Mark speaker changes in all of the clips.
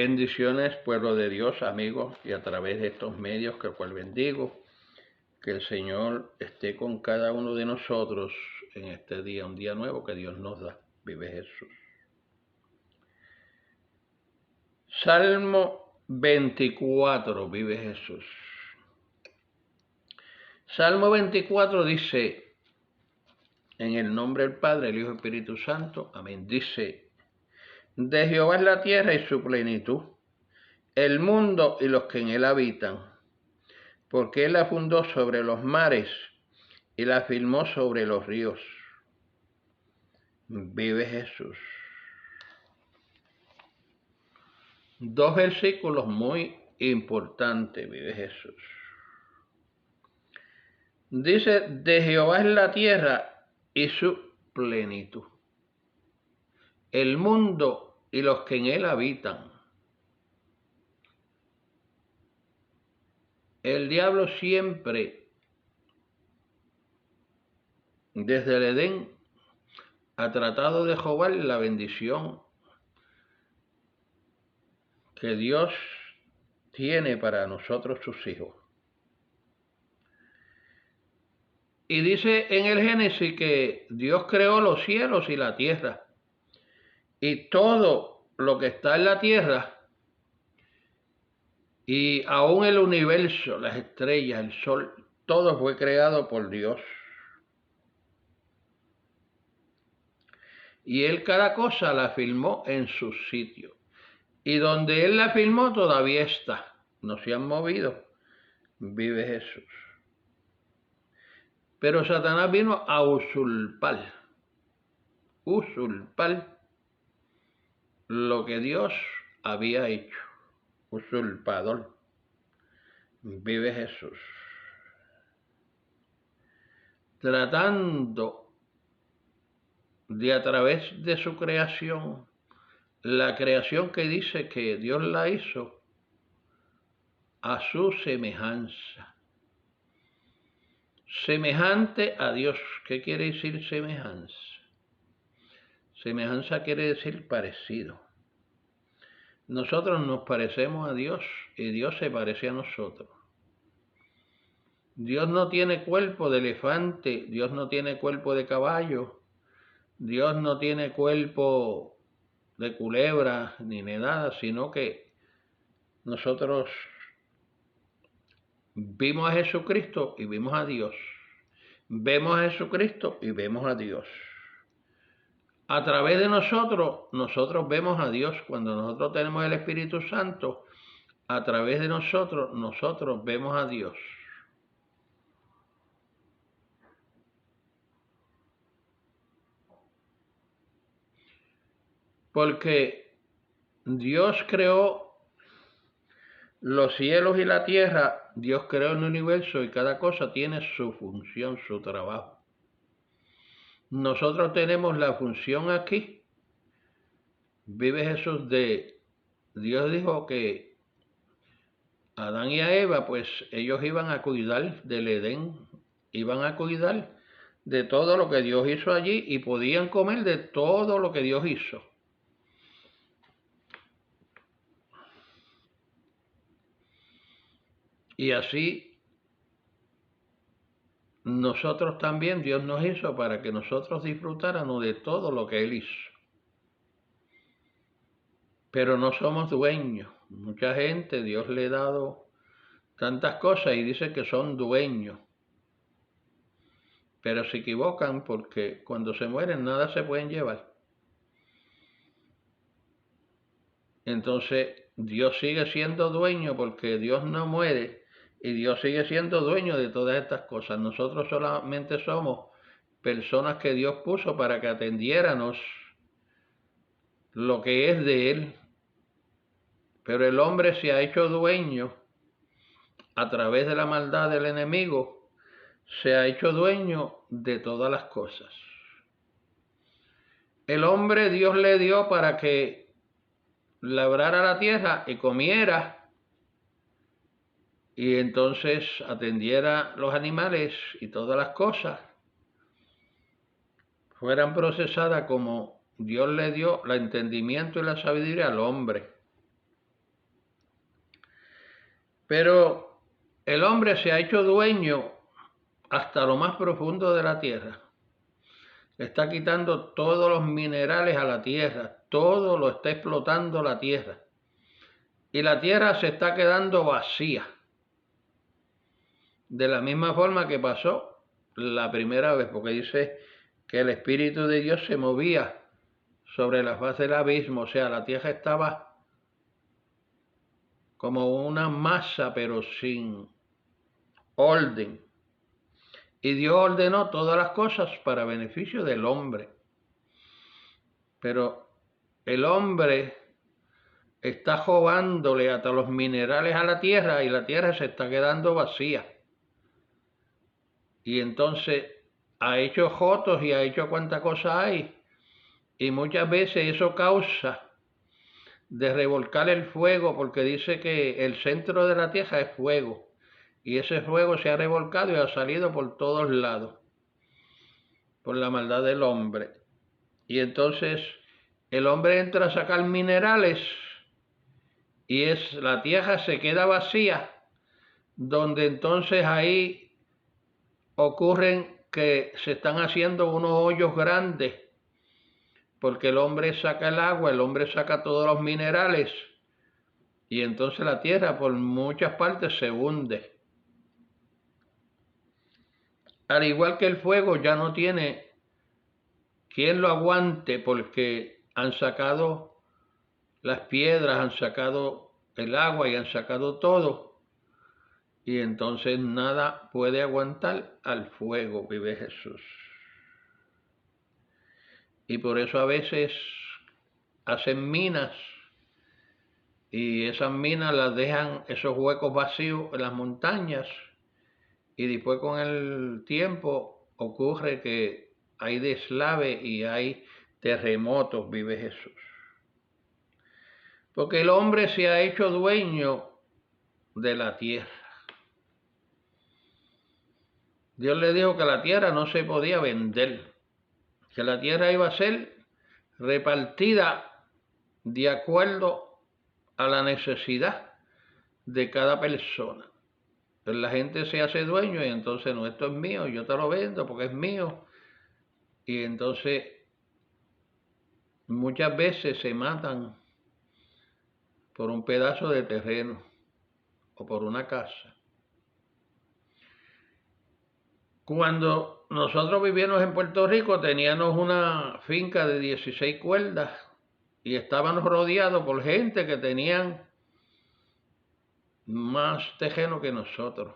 Speaker 1: Bendiciones, pueblo de Dios, amigos, y a través de estos medios que cual bendigo, que el Señor esté con cada uno de nosotros en este día, un día nuevo que Dios nos da. Vive Jesús. Salmo 24, vive Jesús. Salmo 24 dice, en el nombre del Padre, el Hijo y el Espíritu Santo, amén. Dice, de Jehová es la tierra y su plenitud, el mundo y los que en él habitan, porque él la fundó sobre los mares y la firmó sobre los ríos. Vive Jesús. Dos versículos muy importantes, vive Jesús. Dice, de Jehová es la tierra y su plenitud, el mundo y los que en él habitan. El diablo siempre, desde el Edén, ha tratado de robar la bendición que Dios tiene para nosotros sus hijos. Y dice en el Génesis que Dios creó los cielos y la tierra. Y todo lo que está en la tierra, y aún el universo, las estrellas, el sol, todo fue creado por Dios. Y Él cada cosa la firmó en su sitio. Y donde Él la firmó todavía está. No se han movido. Vive Jesús. Pero Satanás vino a usurpar lo que Dios había hecho. Usurpador. Vive Jesús. Tratando de a través de su creación, la creación que dice que Dios la hizo a su semejanza. Semejante a Dios. ¿Qué quiere decir semejanza? Semejanza quiere decir parecido. Nosotros nos parecemos a Dios y Dios se parece a nosotros. Dios no tiene cuerpo de elefante, Dios no tiene cuerpo de caballo, Dios no tiene cuerpo de culebra ni de nada, sino que nosotros vimos a Jesucristo y vimos a Dios. Vemos a Jesucristo y vemos a Dios. A través de nosotros vemos a Dios. Cuando nosotros tenemos el Espíritu Santo, a través de nosotros vemos a Dios. Porque Dios creó los cielos y la tierra, Dios creó el universo y cada cosa tiene su función, su trabajo. Nosotros tenemos la función aquí. Vive Jesús Dios dijo que a Adán y a Eva, pues ellos iban a cuidar del Edén, iban a cuidar de todo lo que Dios hizo allí y podían comer de todo lo que Dios hizo. Y así nosotros también, Dios nos hizo para que nosotros disfrutáramos de todo lo que Él hizo. Pero no somos dueños. Mucha gente, Dios le ha dado tantas cosas y dice que son dueños. Pero se equivocan porque cuando se mueren nada se pueden llevar. Entonces Dios sigue siendo dueño porque Dios no muere y Dios sigue siendo dueño de todas estas cosas. Nosotros solamente somos personas que Dios puso para que atendiéramos lo que es de Él. Pero el hombre se ha hecho dueño a través de la maldad del enemigo, se ha hecho dueño de todas las cosas. El hombre Dios le dio para que labrara la tierra y comiera y entonces atendiera los animales y todas las cosas fueran procesadas como Dios le dio el entendimiento y la sabiduría al hombre. Pero el hombre se ha hecho dueño hasta lo más profundo de la tierra. Le está quitando todos los minerales a la tierra, todo lo está explotando la tierra. Y la tierra se está quedando vacía. De la misma forma que pasó la primera vez, porque dice que el Espíritu de Dios se movía sobre la faz del abismo, o sea, la tierra estaba como una masa, pero sin orden. Y Dios ordenó todas las cosas para beneficio del hombre. Pero el hombre está robándole hasta los minerales a la tierra y la tierra se está quedando vacía. Y entonces ha hecho jotos y ha hecho cuánta cosa hay. Y muchas veces eso causa de revolcar el fuego, porque dice que el centro de la tierra es fuego. Y ese fuego se ha revolcado y ha salido por todos lados, por la maldad del hombre. Y entonces el hombre entra a sacar minerales y la tierra se queda vacía, donde entonces ahí ocurren que se están haciendo unos hoyos grandes, porque el hombre saca el agua, el hombre saca todos los minerales, y entonces la tierra por muchas partes se hunde. Al igual que el fuego ya no tiene quien lo aguante, porque han sacado las piedras, han sacado el agua y han sacado todo. Y entonces nada puede aguantar al fuego, vive Jesús. Y por eso a veces hacen minas y esas minas las dejan esos huecos vacíos en las montañas y después con el tiempo ocurre que hay deslave y hay terremotos, vive Jesús. Porque el hombre se ha hecho dueño de la tierra. Dios le dijo que la tierra no se podía vender, que la tierra iba a ser repartida de acuerdo a la necesidad de cada persona. Entonces la gente se hace dueño y entonces no, esto es mío, yo te lo vendo porque es mío. Y entonces muchas veces se matan por un pedazo de terreno o por una casa. Cuando nosotros vivíamos en Puerto Rico teníamos una finca de 16 cuerdas y estábamos rodeados por gente que tenían más terreno que nosotros.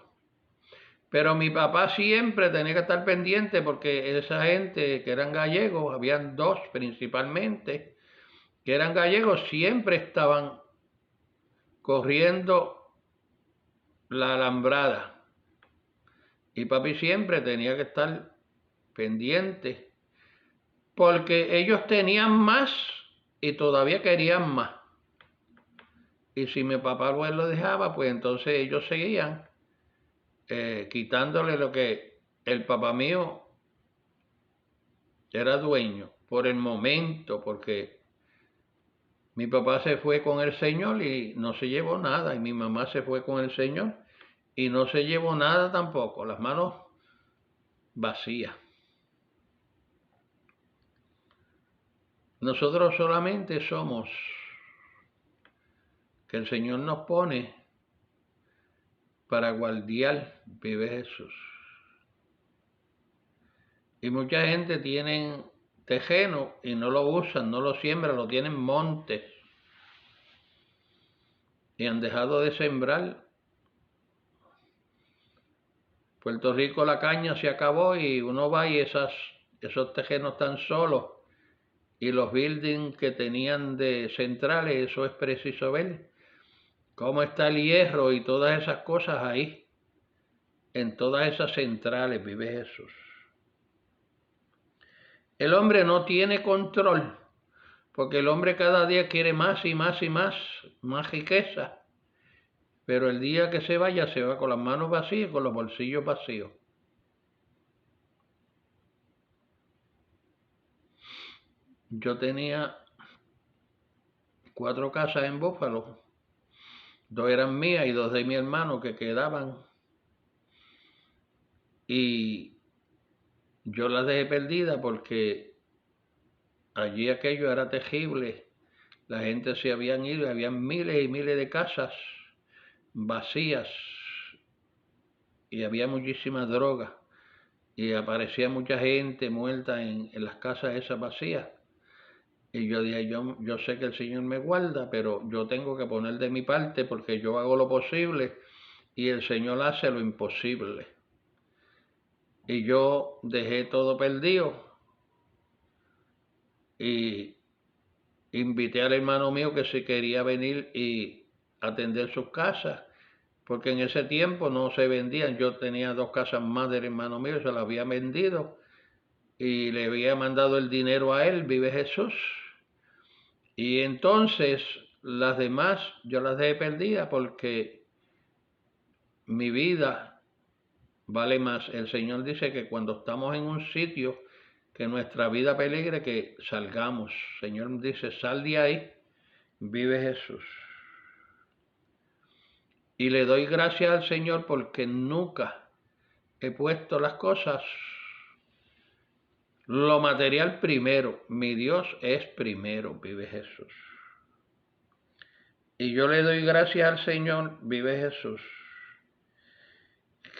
Speaker 1: Pero mi papá siempre tenía que estar pendiente porque esa gente que eran gallegos, habían dos principalmente, que eran gallegos, siempre estaban corriendo la alambrada. Y papi siempre tenía que estar pendiente porque ellos tenían más y todavía querían más. Y si mi papá lo dejaba, pues entonces ellos seguían quitándole lo que el papá mío era dueño por el momento, porque mi papá se fue con el Señor y no se llevó nada, y mi mamá se fue con el Señor y no se llevó nada tampoco, las manos vacías. Nosotros solamente somos que el Señor nos pone para guardiar, vive Jesús. Y mucha gente tiene terreno y no lo usan, no lo siembran, lo tienen montes. Y han dejado de sembrar. Puerto Rico la caña se acabó y uno va y esos terrenos están solos. Y los buildings que tenían de centrales, eso es preciso ver cómo está el hierro y todas esas cosas ahí. En todas esas centrales vive Jesús. El hombre no tiene control, porque el hombre cada día quiere más y más y más riqueza. Pero el día que se vaya, se va con las manos vacías y con los bolsillos vacíos. Yo tenía 4 casas en Búfalo. 2 eran mías y 2 de mi hermano que quedaban. Y yo las dejé perdidas porque allí aquello era terrible. La gente se habían ido, habían miles y miles de casas vacías y había muchísima droga y aparecía mucha gente muerta en las casas esas vacías. Y yo dije, yo sé que el Señor me guarda, pero yo tengo que poner de mi parte porque yo hago lo posible y el Señor hace lo imposible. Y yo dejé todo perdido y invité al hermano mío que si quería venir y atender sus casas, porque en ese tiempo no se vendían. Yo tenía 2 casas más del hermano mío, se las había vendido y le había mandado el dinero a él, vive Jesús. Y entonces las demás yo las dejé perdidas porque mi vida vale más. El Señor dice que cuando estamos en un sitio que nuestra vida peligre, que salgamos. El Señor dice, sal de ahí, vive Jesús. Y le doy gracias al Señor porque nunca he puesto las cosas, lo material primero. Mi Dios es primero, vive Jesús. Y yo le doy gracias al Señor, vive Jesús,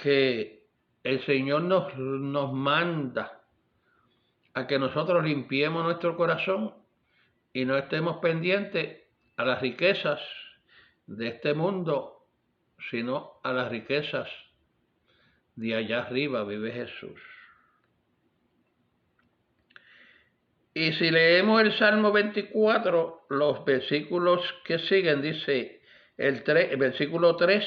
Speaker 1: que el Señor nos manda a que nosotros limpiemos nuestro corazón y no estemos pendientes a las riquezas de este mundo, sino a las riquezas de allá arriba, vive Jesús. Y si leemos el Salmo 24, los versículos que siguen, dice el versículo 3,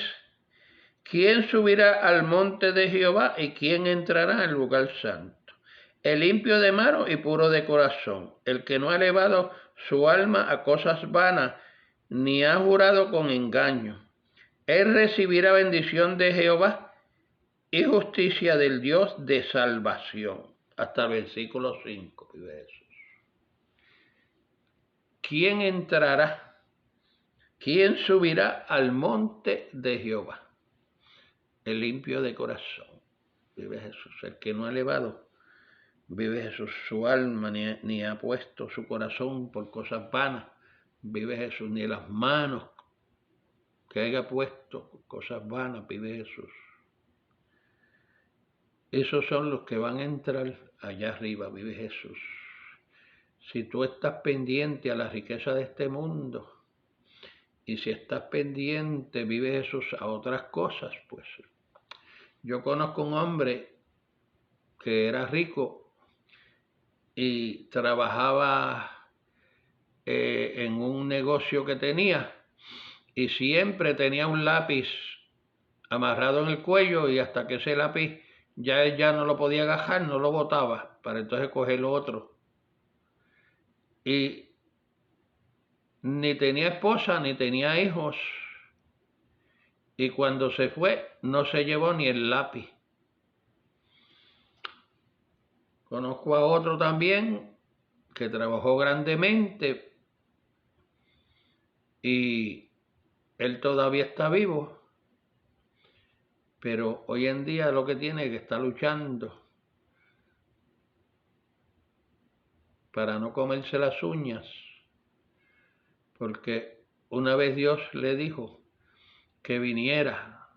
Speaker 1: ¿quién subirá al monte de Jehová y quién entrará al lugar santo? El limpio de mano y puro de corazón, el que no ha elevado su alma a cosas vanas, ni ha jurado con engaño. Él recibirá bendición de Jehová y justicia del Dios de salvación. Hasta el versículo 5, vive Jesús. ¿Quién entrará? ¿Quién subirá al monte de Jehová? El limpio de corazón, vive Jesús. El que no ha elevado, vive Jesús, su alma, ni ha puesto su corazón por cosas vanas, vive Jesús, ni las manos que haya puesto por cosas vanas, vive Jesús. Esos son los que van a entrar allá arriba, vive Jesús. Si tú estás pendiente a la riqueza de este mundo, y si estás pendiente, vive Jesús, a otras cosas, pues. Yo conozco un hombre que era rico y trabajaba en un negocio que tenía y siempre tenía un lápiz amarrado en el cuello y hasta que ese lápiz ya no lo podía agajar, no lo botaba para entonces coger lo otro. Y ni tenía esposa ni tenía hijos. Y cuando se fue, no se llevó ni el lápiz. Conozco a otro también que trabajó grandemente y él todavía está vivo, pero hoy en día lo que tiene es que está luchando para no comerse las uñas, porque una vez Dios le dijo que viniera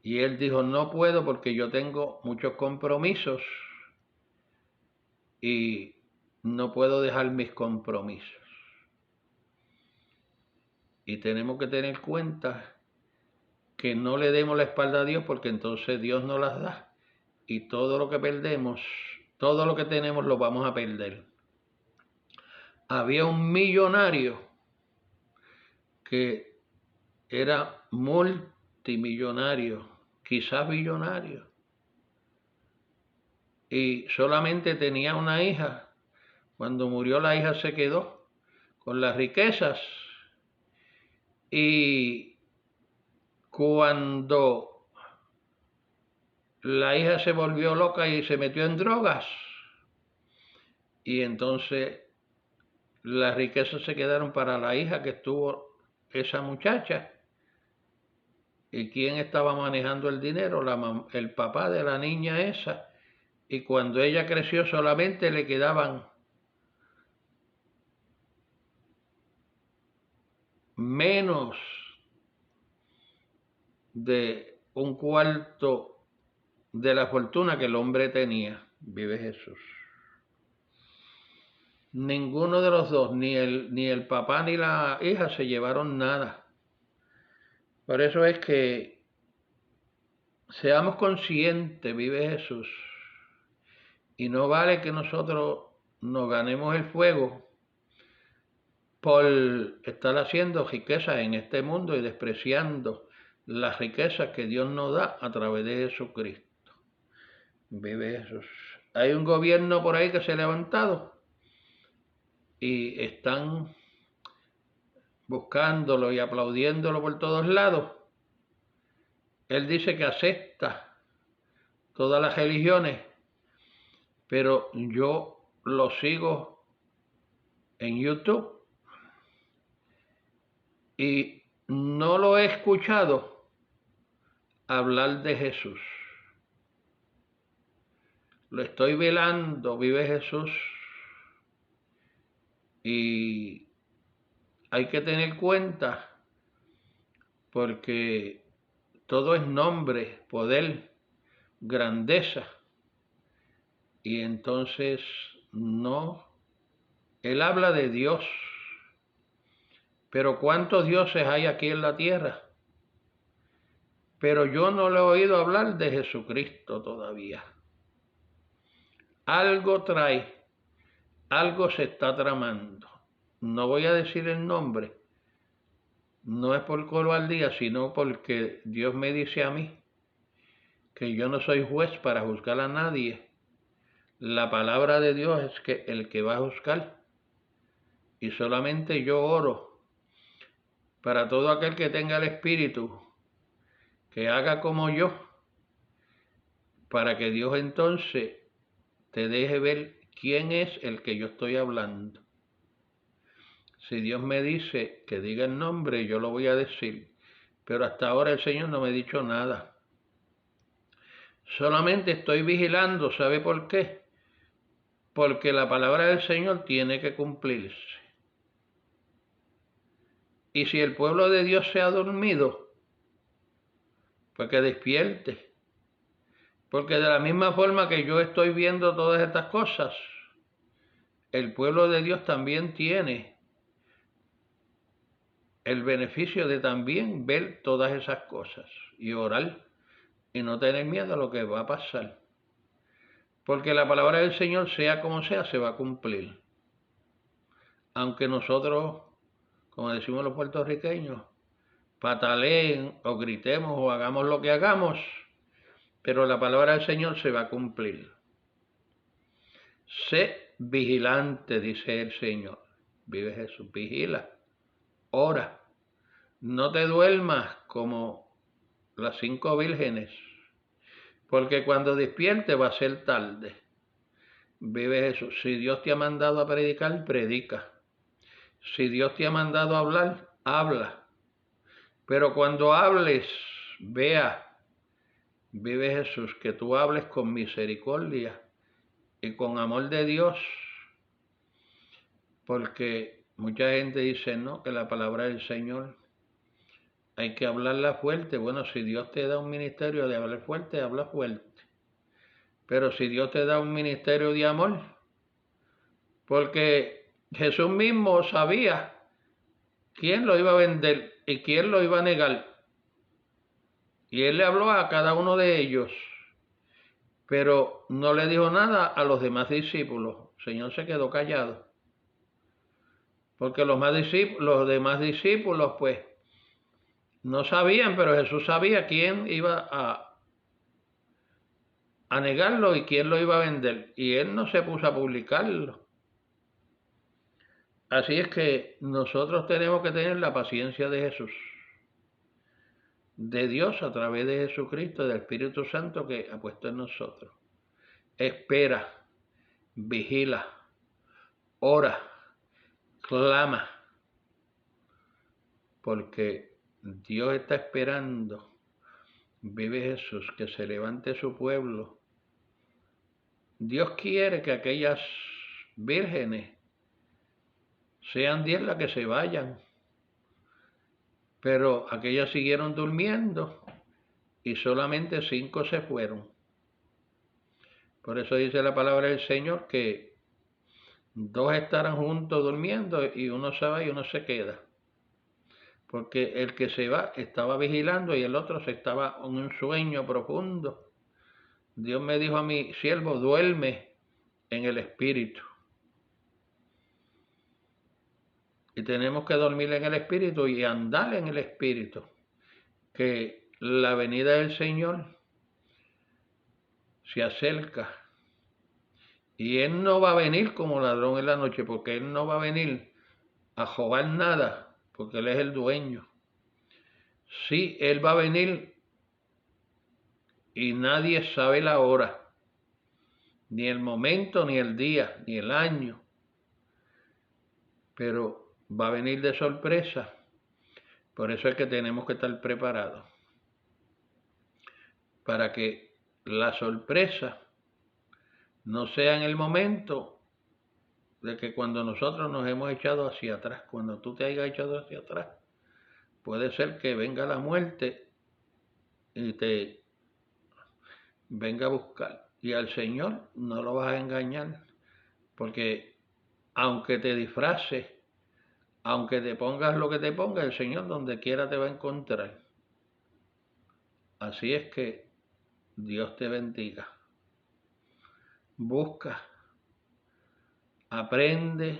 Speaker 1: y él dijo, no puedo porque yo tengo muchos compromisos y no puedo dejar mis compromisos. Y tenemos que tener cuenta que no le demos la espalda a Dios porque entonces Dios nos las da y todo lo que perdemos, todo lo que tenemos lo vamos a perder. Había un millonario que era multimillonario, quizás billonario, y solamente tenía una hija. Cuando murió la hija se quedó con las riquezas y cuando la hija se volvió loca y se metió en drogas y entonces las riquezas se quedaron para la hija que estuvo esa muchacha. ¿Y quién estaba manejando el dinero? El papá de la niña esa. Y cuando ella creció solamente le quedaban menos de un cuarto de la fortuna que el hombre tenía. Vive Jesús. Ninguno de los dos, ni el papá ni la hija, se llevaron nada. Por eso es que seamos conscientes, vive Jesús. Y no vale que nosotros nos ganemos el fuego por estar haciendo riquezas en este mundo y despreciando las riquezas que Dios nos da a través de Jesucristo. Vive Jesús. Hay un gobierno por ahí que se ha levantado y están buscándolo y aplaudiéndolo por todos lados. Él dice que acepta todas las religiones, pero yo lo sigo en YouTube y no lo he escuchado hablar de Jesús. Lo estoy velando, vive Jesús, y hay que tener cuenta porque todo es nombre, poder, grandeza, y entonces no, él habla de Dios, pero ¿cuántos dioses hay aquí en la tierra? Pero yo no le he oído hablar de Jesucristo todavía. Algo trae, algo se está tramando. No voy a decir el nombre, no es por cobardía, sino porque Dios me dice a mí que yo no soy juez para juzgar a nadie. La palabra de Dios es que el que va a juzgar, y solamente yo oro para todo aquel que tenga el Espíritu, que haga como yo, para que Dios entonces te deje ver quién es el que yo estoy hablando. Si Dios me dice que diga el nombre, yo lo voy a decir, pero hasta ahora el Señor no me ha dicho nada. Solamente estoy vigilando, ¿sabe por qué? Porque la palabra del Señor tiene que cumplirse. Y si el pueblo de Dios se ha dormido, pues que despierte. Porque de la misma forma que yo estoy viendo todas estas cosas, el pueblo de Dios también tiene el beneficio de también ver todas esas cosas y orar y no tener miedo a lo que va a pasar. Porque la palabra del Señor, sea como sea, se va a cumplir. Aunque nosotros, como decimos los puertorriqueños, pataleen o gritemos o hagamos lo que hagamos, pero la palabra del Señor se va a cumplir. Sé vigilante, dice el Señor. Vive Jesús, vigila, ora. No te duermas como las 5 vírgenes, porque cuando despierte va a ser tarde. Vive Jesús. Si Dios te ha mandado a predicar, predica. Si Dios te ha mandado a hablar, habla. Pero cuando hables, vea, vive Jesús, que tú hables con misericordia y con amor de Dios, porque mucha gente dice, no, que la palabra del Señor hay que hablarla fuerte. Bueno, si Dios te da un ministerio de hablar fuerte, habla fuerte. Pero si Dios te da un ministerio de amor, porque Jesús mismo sabía quién lo iba a vender y quién lo iba a negar. Y él le habló a cada uno de ellos, pero no le dijo nada a los demás discípulos. El Señor se quedó callado. Porque los demás discípulos, pues, no sabían, pero Jesús sabía quién iba a negarlo y quién lo iba a vender. Y él no se puso a publicarlo. Así es que nosotros tenemos que tener la paciencia de Jesús, de Dios a través de Jesucristo, del Espíritu Santo que ha puesto en nosotros. Espera, vigila, ora, clama, porque Dios está esperando, vive Jesús, que se levante su pueblo. Dios quiere que aquellas vírgenes sean 10 las que se vayan, pero aquellas siguieron durmiendo y solamente 5 se fueron. Por eso dice la palabra del Señor que 2 estarán juntos durmiendo y uno se va y uno se queda. Porque el que se va estaba vigilando y el otro se estaba en un sueño profundo. Dios me dijo a mi siervo, duerme en el Espíritu. Y tenemos que dormir en el Espíritu y andar en el Espíritu. Que la venida del Señor se acerca. Y Él no va a venir como ladrón en la noche, porque Él no va a venir a robar nada, porque Él es el dueño. Sí, Él va a venir y nadie sabe la hora, ni el momento, ni el día, ni el año. Pero va a venir de sorpresa. Por eso es que tenemos que estar preparados. Para que la sorpresa no sea en el momento de que cuando nosotros nos hemos echado hacia atrás, cuando tú te hayas echado hacia atrás, puede ser que venga la muerte y te venga a buscar. Y al Señor no lo vas a engañar, porque aunque te disfraces, aunque te pongas lo que te pongas, el Señor donde quiera te va a encontrar. Así es que Dios te bendiga. Busca, aprende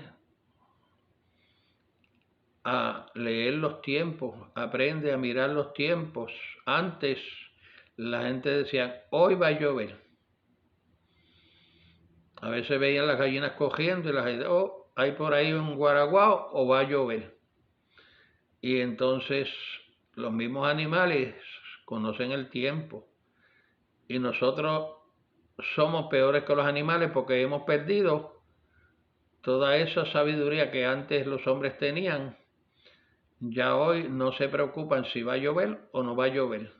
Speaker 1: a leer los tiempos, aprende a mirar los tiempos. Antes la gente decía, hoy va a llover. A veces veían las gallinas cogiendo y la gente, oh, hay por ahí un guaraguao o va a llover. Y entonces los mismos animales conocen el tiempo. Y nosotros somos peores que los animales porque hemos perdido toda esa sabiduría que antes los hombres tenían. Ya hoy no se preocupan si va a llover o no va a llover.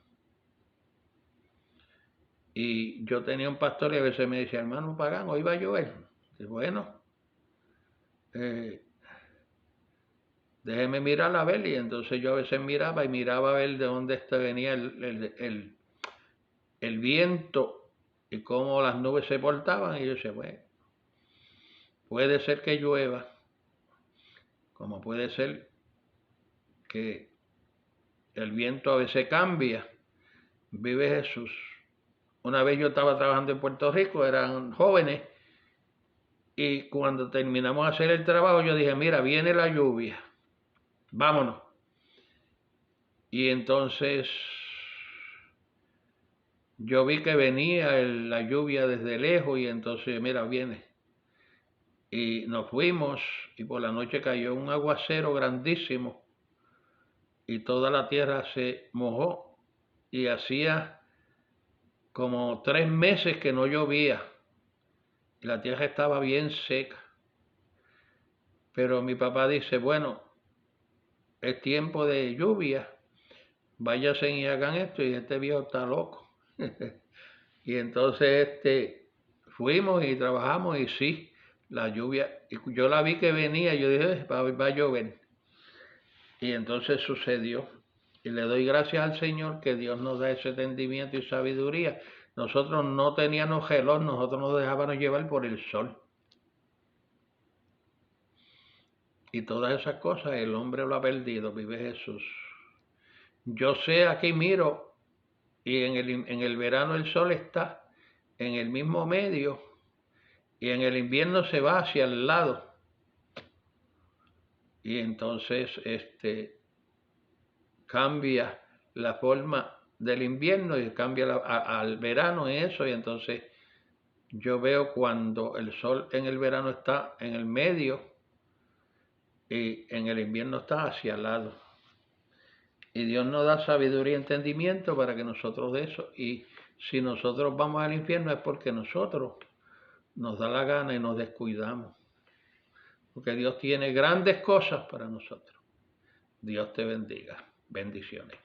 Speaker 1: Y yo tenía un pastor y a veces me decía, hermano Pagán, hoy va a llover. Y bueno, déjeme mirar a ver. Y entonces yo a veces miraba a ver de dónde venía el viento y cómo las nubes se portaban. Y yo decía, bueno, puede ser que llueva, como puede ser que el viento a veces cambia. Vive Jesús. Una vez yo estaba trabajando en Puerto Rico, eran jóvenes, y cuando terminamos de hacer el trabajo yo dije, mira, viene la lluvia, vámonos. Y entonces yo vi que venía la lluvia desde lejos y entonces, mira, viene. Y nos fuimos y por la noche cayó un aguacero grandísimo y toda la tierra se mojó y hacía como 3 meses que no llovía y la tierra estaba bien seca. Pero mi papá dice, bueno, es tiempo de lluvia, váyanse y hagan esto, y este viejo está loco. Y entonces fuimos y trabajamos y sí, la lluvia, y yo la vi que venía, yo dije, va a llover. Y entonces sucedió. Y le doy gracias al Señor que Dios nos da ese entendimiento y sabiduría. Nosotros no teníamos reloj, nosotros nos dejábamos llevar por el sol. Y todas esas cosas el hombre lo ha perdido, vive Jesús. Yo sé, aquí miro, y en el verano el sol está en el mismo medio, y en el invierno se va hacia el lado. Y entonces cambia la forma del invierno y cambia al verano y eso, y entonces yo veo cuando el sol en el verano está en el medio y en el invierno está hacia el lado. Y Dios nos da sabiduría y entendimiento para que nosotros de eso, y si nosotros vamos al infierno es porque nosotros nos da la gana y nos descuidamos. Porque Dios tiene grandes cosas para nosotros. Dios te bendiga. Bendiciones.